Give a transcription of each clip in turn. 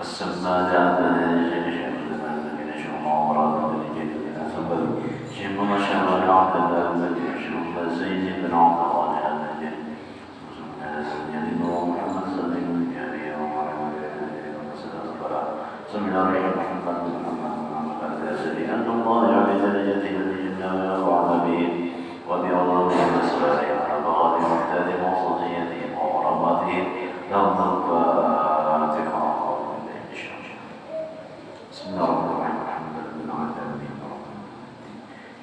السمادة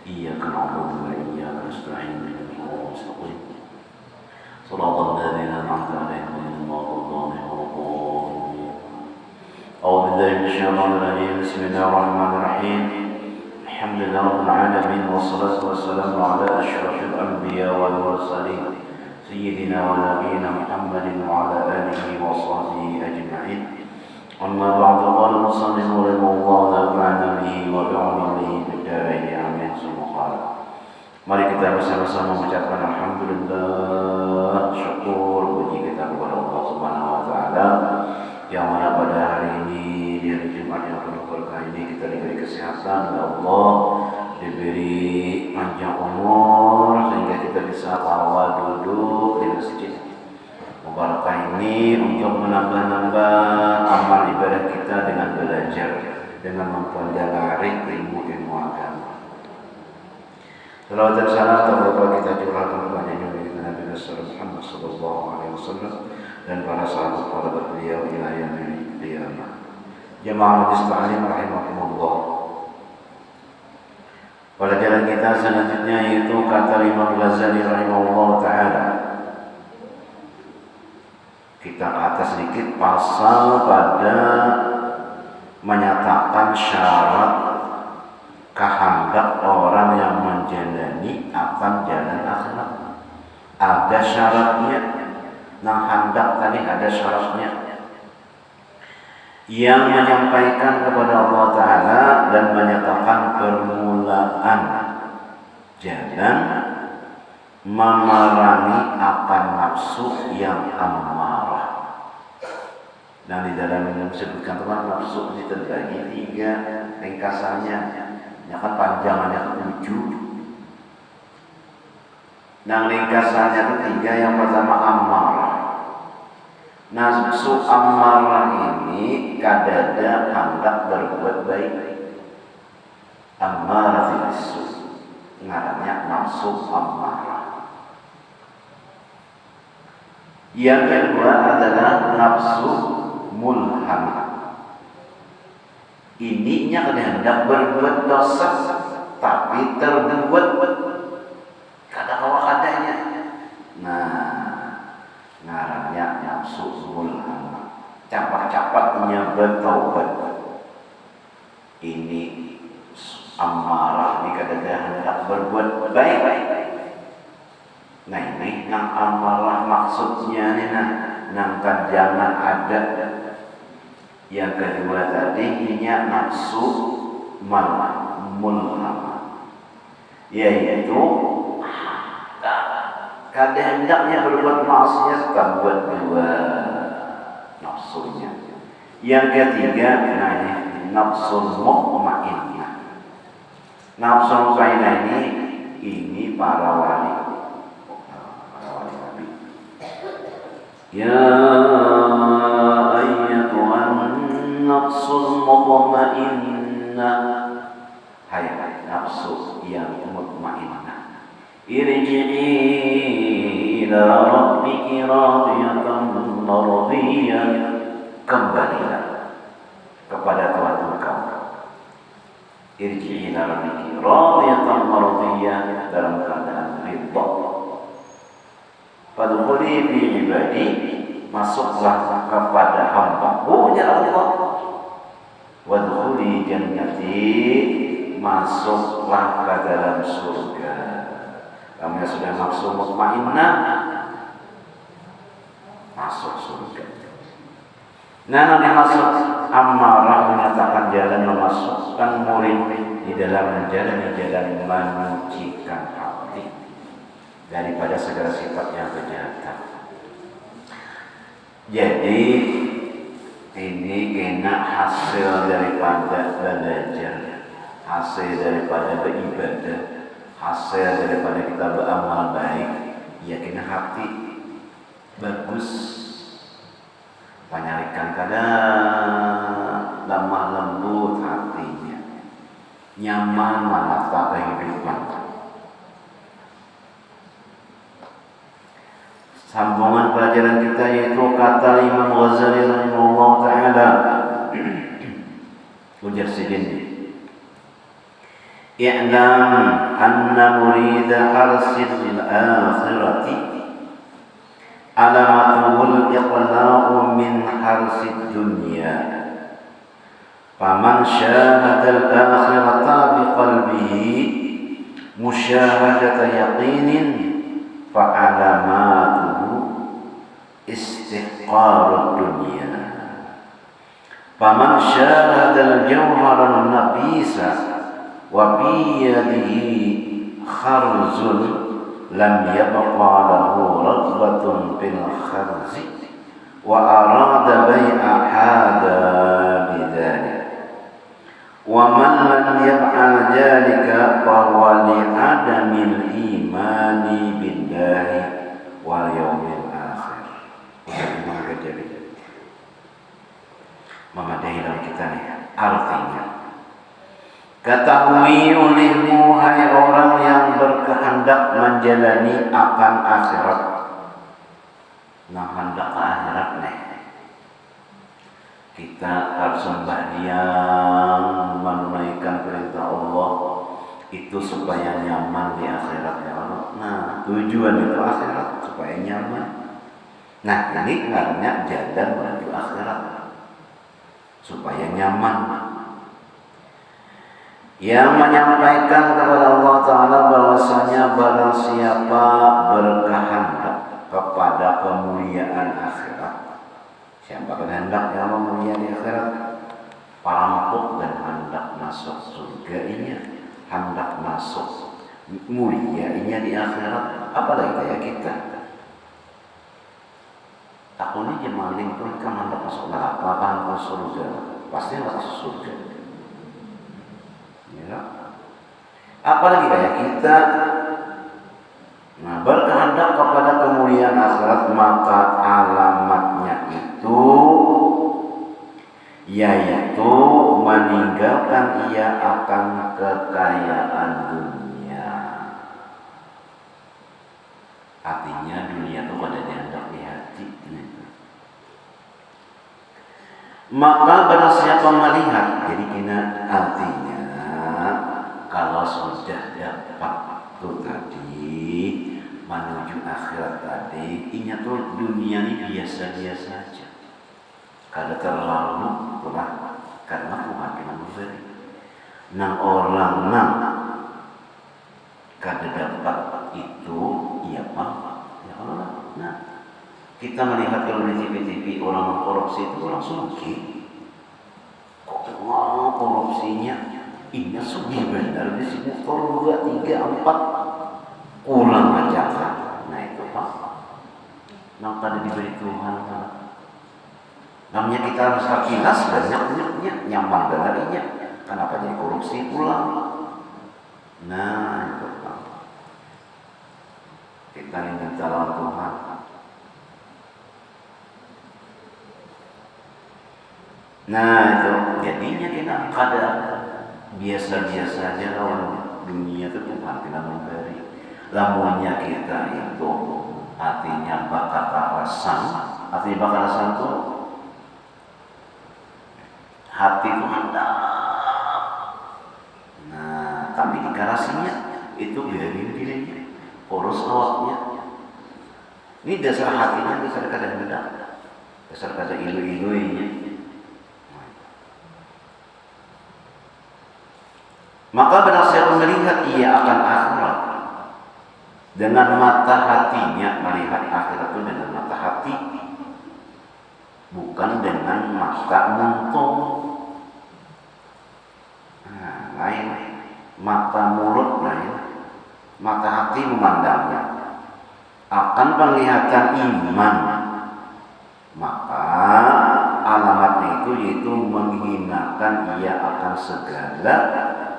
إياك نعبد وإياك نستعين اهدنا المستقيم صراط الذين أنعمت عليهم غير المغضوب عليهم ولا الضالين. أعوذ بالله من الشيطان الرجيم. بسم الله الرحمن الرحيم. الحمد لله رب العالمين والصلاة والسلام على أشرف الأنبياء والمرسلين سيدنا ونبينا محمد وعلى آله وصحبه أجمعين. أما بعد قال المصنف رحمه الله نفعنا به وبعلمه في الدارين آمين. Mari kita bersama-sama mengucapkan alhamdulillah, syukur puji kita kepada Allah Subhanahu wa taala yang mana pada hari ini di hari Jumat yang penuh berkah ini kita diberi kesehatan oleh Allah, diberi panjang umur sehingga kita bisa awal duduk di masjid mubarakah ini untuk menambah-nambah amal ibadah kita dengan belajar, dengan mempelajari ilmu-ilmu agama. Salawat dan salam terbaik kita curahkan kepada Nabi Muhammad sallallahu alaihi wasallam dan para sahabat beliau ila yaumil qiyamah. Jamaah majlis ta'lim rahimakumullah. Pelajaran kita selanjutnya yaitu kata Imam Ghazali rahimahullah taala. Kita atas sedikit pasal pada menyatakan syarat kehendak orang yang menjalani akan jalan akhirat. Ada syaratnya. Nah, hendak tadi ada syaratnya. Yang menyampaikan kepada Allah Ta'ala dan menyatakan permulaan jalan memerangi akan nafsu yang amarah. Nah, di dalam disebutkan teman nafsu ini terbagi 3 ringkasannya. Ya kan panjangannya 7. Nah, ringkasannya itu 3. Yang pertama amarah. Nafsu amarah ini kadada hendak berbuat baik. Amarah itu ngarannya nafsu amarah. Yang kedua adalah nafsu mulhamah. Ininya kehendak berbuat dosa tapi terbuat kadang-kadang. Nah, ngarannya nafsu mulhamah. Cepat-cepatnya bertaubat. Ini amarah ini kadang-kadang hendak berbuat baik. Nah, ini yang amarah maksudnya nih nang kan jangan ada. Yang kedua tadi ini nafsu mulhamah, yaitu kadang hendaknya berbuat maksiat tak buat 2 nafsunya. Yang ketiga nafsu mutmainnah. Nafsu mutmainnah ini para wali Nabi. Ya nafsul mutmainnah, hai nafsu yang mutmainnah, irji'i ila rabbiki radiyatan mardiyah, kembalilah kepada Tuhan kamu. Irji'i ila rabbiki radiyatan mardiyah, dalam keadaan ridha. Fadkhuli fi ibadi, masuklah kepada hamba-Ku ya Allah. Wadkhuli jannati, masuklah ke dalam surga. Kamu yang sudah nafsu mutmainnah, masuk surga. Nah, nanti masuk amarah menyatakan jalan memasukkan murid di dalam menjalani jalan menyucikan hati daripada segala sifat yang kejahatan. Jadi Ini kena hasil daripada belajar, hasil daripada beribadah, hasil daripada kita beramal baik. Ya kena hati bagus, penyarikan kadang lemah lembut hatinya, nyaman menata kehidupan. Sambungan pelajaran kita yaitu kata Imam Ghazali rahimahullah ta'ala ujar segini, i'lam anna murida harsin lil akhirati alamatuhul iqla'u min harsid dunya faman syahadal akhirata biqalbihi musyahadata yaqinin fa'alamatuhu istihqarud dunya faman syahadal jawharan nafisa wa biyadihi kharzun lam yabqa lahu raghbatun fil kharzi wa arada bai'a hada bidzalik wa man lam yaf'al dzalika fa huwa li adamil imani billahi wal yaumil akhir. Memadai dalam kita nih artinya, ketahui olehmu hai orang yang berkehendak menjalani akan akhirat. Nah hendak ke akhirat nih, kita harus sembahyang menunaikan perintah Allah itu supaya nyaman di akhirat ya Allah. Nah tujuan itu akhirat supaya nyaman. Nah ini karena jalan menuju akhirat supaya nyaman. Yang menyampaikan kepada Allah Ta'ala bahwasanya barang siapa berkehendak kepada kemuliaan akhirat, siapa kehendak yang memulia di akhirat, perampok dan hendak masuk surga ini, hendak masuk mulia ini di akhirat, apalagi kayak kita. Takutnya jemaling pun kan hendak masuk neraka, kan masuk surga, pasti hendak masuk surga. Ya. Apalagi kayak kita, nah berkehendak kepada kemuliaan akhirat, maka alamatnya itu yaitu meninggalkan ia akan kekayaan dunia. Artinya dunia itu pada dianggap di hati. Maka barang siapa melihat, jadi kena artinya kalau sudah dapat tuh tadi menuju akhirat tadi, ingat tuh dunia ini biasa-biasa saja. Kada terlalu pula karena Tuhan yang memberi. Nang orang nang kada dapat itu, iya pak, ya Allah. Nah, kita melihat kalau di TV-TV orang korupsi itu orang sugih. Kok korupsinya? Ini sugih benar di sini. Kalau 2, 3, 4 kurang aja kan? Nah itu pak. Nah tadi diberi Tuhan. Namanya kita harus kakinas banyaknya nyaman dengarnya. Kenapa jadi korupsi pula? Nah itu pak. Kita ingin calon Tuhan. Nah itu jadinya kita kada biasa-biasa aja lawan dunia itu Tuhan kita memberi. Lamunnya kita itu artinya bakat rasan, artinya bakat rasan itu hati itu hendak. Nah tapi di garasinya itu biarin dirinya, poros awaknya. Ini dasar hatinya, dasar kadang-kadang, dasar kada ilu-iluinya. Maka barang siapa melihat ia akan akhirat dengan mata hatinya, melihat akhirat itu dengan mata hati, bukan dengan mata muntung. Nah, lain mata mulut lain, mata hati memandangnya akan penglihatan iman. Maka alamatnya itu yaitu menghinakan ia akan segala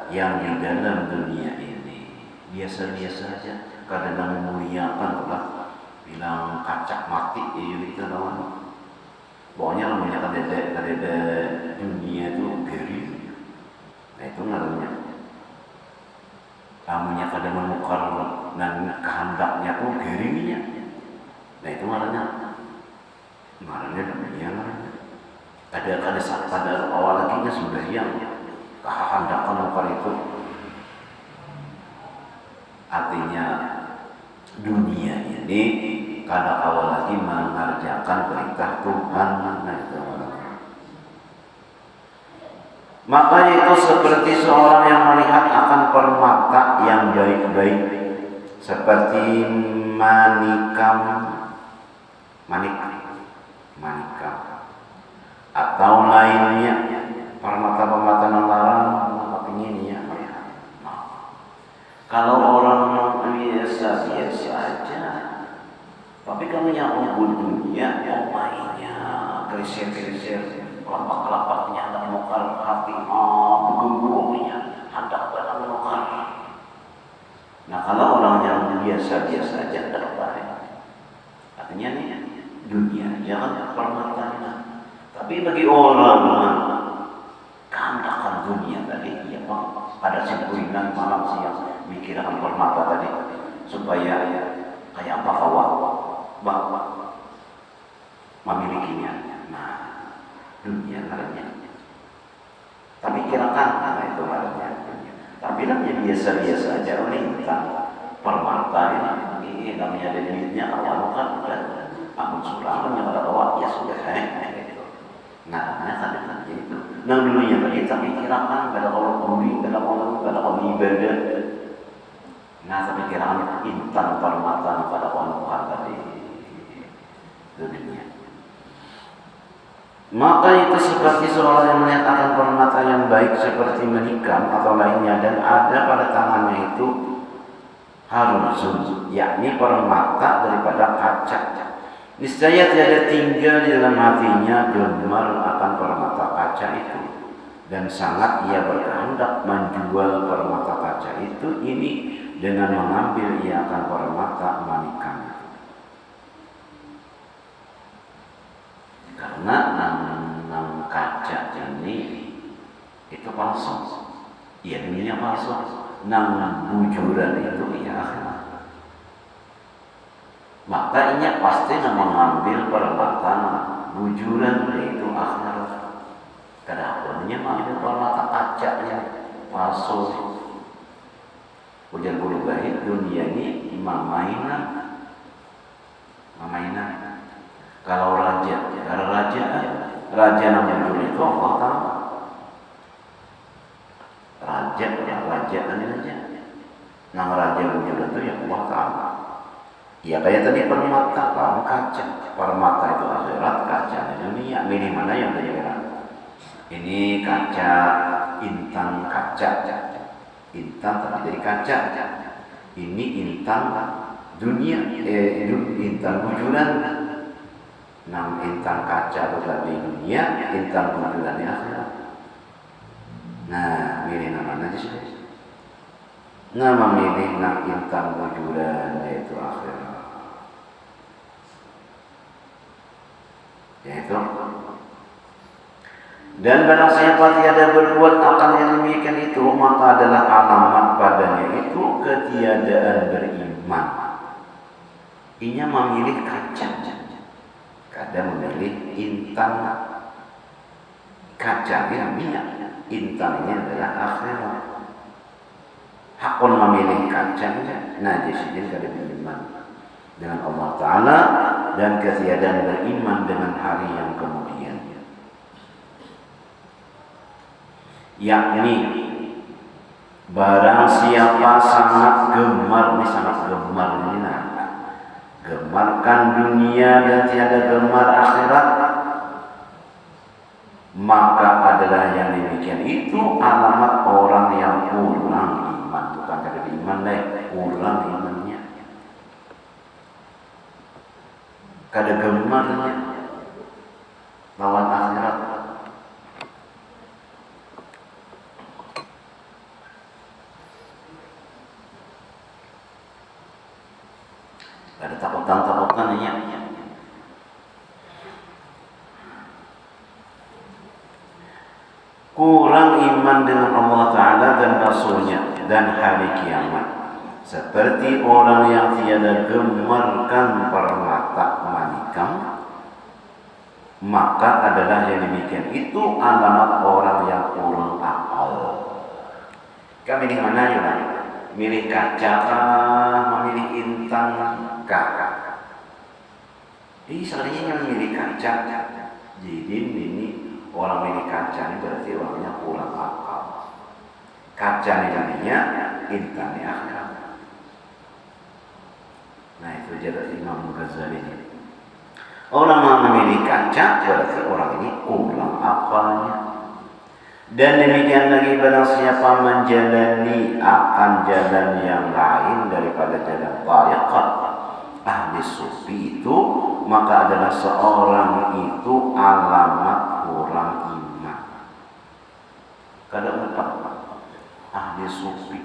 yang di dalam dunia ini. Biasa-biasa saja, kadang memuliakan lah, bilang kacak mati ya kita tahu. Pokoknya namanya kadeda dunia itu geri. Nah itu namanya. Namanya kadang menukar dan kehendaknya tuh gerinya. Nah itu namanya dunia namanya. Pada awal lagi sudah yang kehendakan menukar itu. Artinya dunia ini pada awal lagi mengerjakan perintah Tuhan. Makanya itu seperti seorang yang melihat akan permata yang baik-baik, seperti manikam atau lainnya, permata-permata yang larang. Ini ya. Kalau orang biasa-biasa aja, tapi kalau yang dunia, mainnya, geser-geser, kelapa-kelapanya, hendak menukar hati, begembungnya, hendak menukar. Nah kalau orang yang biasa-biasa aja, tidak baik. Artinya nih, dunia, jangan permatanya. Tapi bagi orang kehendakan dunia tadi, ya Pak, ada simpulan malam siang mikirkan permata tadi supaya kayak apa bahwa memilikinya. Nah, dunia namanya. Tapi kirakan karena itu namanya. Tapi namanya biasa-biasa aja orang kan permata ini namanya ada duitnya awal kan udah amun surang yang ada awal ya sudah gitu. Nah, kan itu. Nah dulunya tadi tapi kirakan pada orang kuli, pada orang ibadah. Nah tapi kirakan intan permata pada orang tadi dunia. Maka itu seperti seorang yang melihat akan permata yang baik seperti menikam atau lainnya, dan ada pada tangannya itu haruzun, yakni permata daripada kaca. Niscaya tiada tinggal di dalam hatinya gemar akan permata kaca itu, dan sangat ia berkehendak menjual permata kaca itu ini dengan mengambil ia akan permata manikam. Karena nang kaca ini itu palsu, ya dunia palsu. Nang bujuran itu ya. Makanya pasti mengambil permata bujuran itu akhirat. Kenapanya mengambil permata kaca yang palsu? Ujar guru baik dunia ini mainan. Kalau raja namanya dulu itu Allah tahu. Raja aja. Nama raja bujuran itu ya Allah tahu. Ya kayak tadi permata, lawan kaca. Permata itu akhirat, kaca dunia. Milih mana yang akhirat? Ini kaca, intan kaca. Intan tapi dari kaca. Ini intan dunia, intan bujuran. Nam intan kaca itu tadi dunia, intan bujuran akhirat. Nah, milih nama aja sih. Nama milih nak intan bujuran yaitu akhirat. Yaitu. Dan barang siapa tiada berbuat akan yang demikian itu, maka adalah alamat padanya itu ketiadaan beriman. Inya memilih kaca, kadang memilih intan kaca yang minyak. Intannya adalah akhirat. Hakun memilih kacanya, najisin kada beriman dengan Allah Ta'ala dan ketiadaan beriman dengan hari yang kemudian. Yakni barang siapa sangat gemar ini gemarkan dunia dan tiada gemar akhirat, maka adalah yang demikian itu alamat orang yang kurang iman. Bukan kada beriman kurang imannya, kada gemarnya lawan akhirat. Ada takutan-takutan ya. Kurang iman dengan Allah Ta'ala dan Rasulnya dan hari kiamat, seperti orang yang tiada gemarkan permata manikam, maka adalah yang demikian itu alamat orang yang kurang akal. Kami di mana juga? Milih kaca memilih intan kah? Jadi sebenarnya yang memilih kaca. Jadi ini orang milih kaca ini berarti orangnya kurang akal. Kaca ini namanya intan akhirat. Nah itu jadi Imam Ghazali. Orang yang memilih kaca berarti orang ini kurang akalnya. Dan demikian lagi barang siapa menjalani akan jalan yang lain daripada jalan tariqat ahli sufi itu, maka adalah seorang itu alamat kurang iman. Kadang ahli sufi,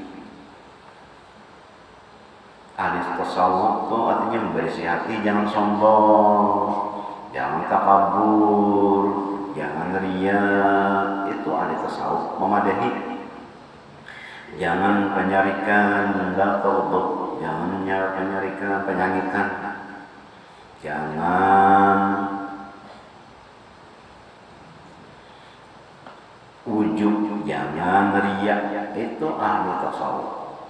ahli tasawuf itu artinya memberisi hati, jangan sombong, jangan takabur, jangan riya. Itu ahli tasawuf memadahi. Jangan penyarikan, la tauduk, jangan penyarikan, penyanyikan, jangan ujub, jangan riya. Itu ahli tasawuf,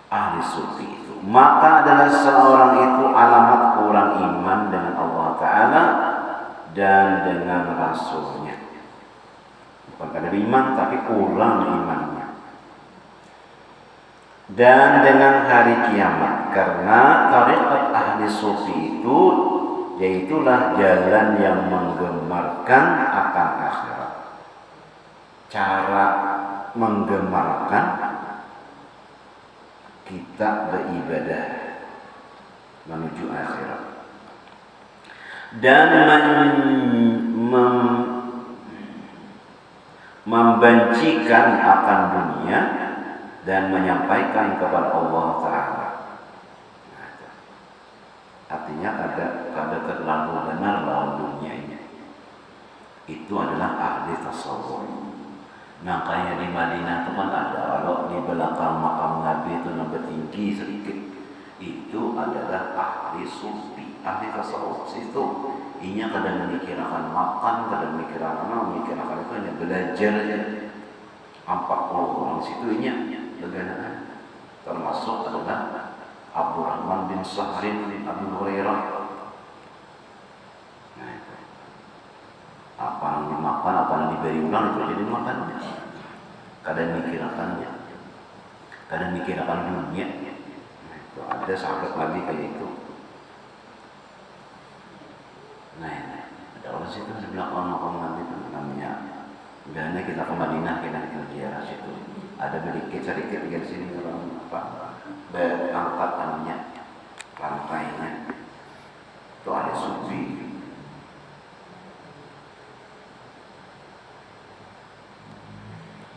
ahli sufi itu. Maka adalah seorang itu alamat kurang iman dengan Allah Ta'ala dan dengan Rasulnya. Bukan ada iman tapi kurang imannya. Dan dengan hari kiamat, karena tariqat ahli sufi itu yaitulah jalan yang menggemarkan akan akhirat. Cara menggemarkan kita beribadah menuju akhirat dan membencikan akan dunia dan menyampaikan kepada Allah Ta'ala. Artinya ada terlalu benar lawan dunia ini. Itu adalah ahli tasawuf. Makanya di Madinah itu kan ada, kalau di belakang makam Nabi itu nampak tinggi sedikit, itu adalah ahli sufi, ahli tasawuf. Itu inya kadang memikirkan makan, kadang memikirkan itu hanya belajar aja. 40 orang situ inya beganaan, termasuk adalah Abdurrahman bin Sahrin bin Abu Hurairah. Nah itu apa yang dimakan, apa yang diberi ulang itu jadi makan. Kadang mikirkannya, kadang mikirkan dunia. Nah, itu ada sahabat Nabi kayak itu. Nah ini ada orang situ sebelah makam Nabi itu namanya. Biasanya kita ke Madinah, kita ziarah situ. Ada sedikit di sini orang apa berangkat anunya, rangkainya. Itu ada sufi.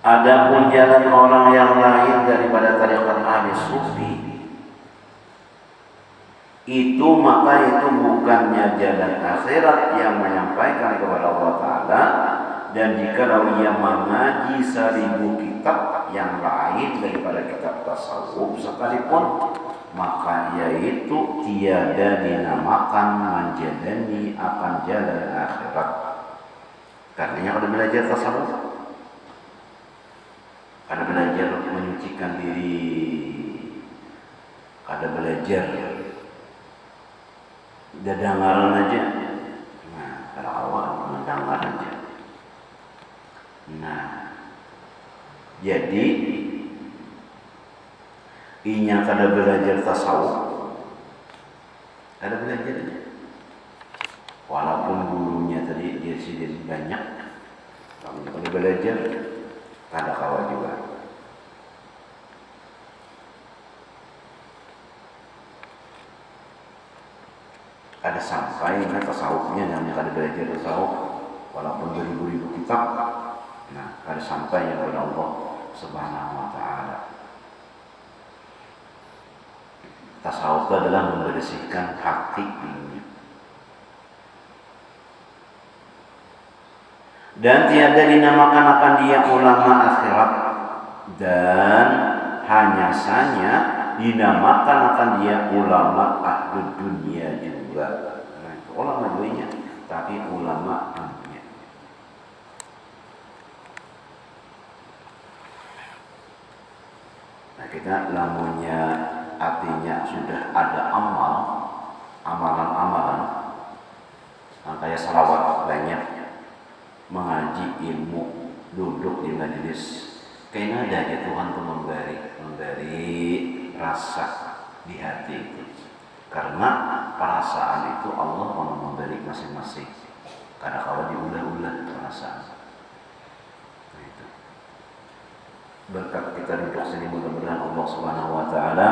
Adapun jalan orang yang lain daripada tariqat ahli sufi itu, maka itu bukannya jalan akhirat yang menyampaikan kepada Allah Ta'ala. Dan jika ia mengaji 1000 kitab yang lain daripada kitab tasawuf sekalipun, maka yaitu tiada dinamakan menjalani akan jalan akhirat. Karena kalau belajar tasawuf, ada belajar menyucikan diri, ada belajar dengaran aja. Nah, kalau awal mendengar aja. Nah, jadi inya kada belajar tasawuf, kada belajar. Walaupun gurunya tadi dia sendiri banyak, kamu kada belajar, kada kawan juga. Ada sampai tasawufnya namanya kada belajar tasawuf, walaupun beribu-ribu kitab. Nah, ada sampai yang kepada Allah Subhanahu wa Ta'ala. Tasawuf itu adalah membersihkan hati ini. Dan tiada dinamakan akan dia ulama akhirat, dan hanya saja dinamakan akan dia ulama ahli dunia juga. Nah, ulama dunia, tapi ulama dunia. Nah, kita lamunya artinya sudah ada amalan-amalan, kayak salawat banyak, mengaji ilmu, duduk di majelis, kayaknya ada Tuhan tuh memberi rasa di hati itu. Karena perasaan itu Allah mau memberi masing-masing. Karena kalau diulah-ulah perasaan. Nah, itu. Berkat kita duduk sini, mudah-mudahan Allah Subhanahu wa taala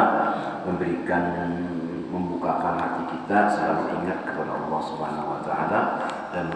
membukakan hati kita selalu ingat kepada Allah Subhanahu wa taala, dan